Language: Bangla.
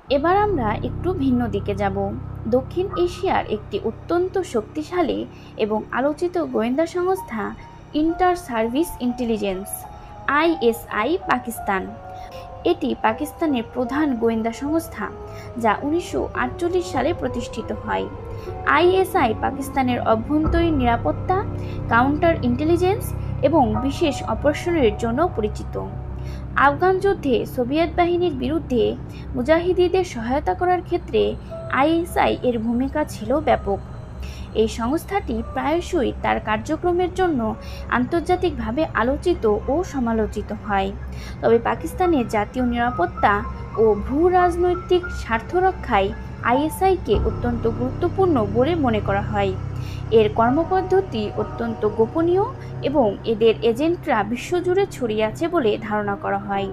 এবার আমরা একটু ভিন্ন দিকে যাব। দক্ষিণ এশিয়ার একটি অত্যন্ত শক্তিশালী এবং আলোচিত গোয়েন্দা সংস্থা inter service intelligence ISI Pakistan. এটি পাকিস্তানের প্রধান গোয়েন্দা সংস্থা, যা 1948 সালে প্রতিষ্ঠিত হয়। আইএসআই পাকিস্তানের অভ্যন্তরীণ নিরাপত্তা, কাউন্টার ইন্টেলিজেন্স এবং বিশেষ অপারেশনের জন্য পরিচিত। আফগান যুদ্ধে সোভিয়েত বাহিনীর বিরুদ্ধে মুজাহিদিদের সহায়তা করার ক্ষেত্রে আইএসআই এর ভূমিকা ছিল ব্যাপক। এই সংস্থাটি প্রায়শই তার কার্যক্রমের জন্য আন্তর্জাতিকভাবে আলোচিত ও সমালোচিত হয়। তবে পাকিস্তানের জাতীয় নিরাপত্তা ও ভূ-রাজনৈতিক স্বার্থ রক্ষায় আইএসআইকে অত্যন্ত গুরুত্বপূর্ণ বলে মনে করা হয়। এর কর্মপদ্ধতি অত্যন্ত গোপনীয় এবং এদের এজেন্টরা বিশ্বজুড়ে ছড়িয়ে আছে বলে ধারণা করা হয়।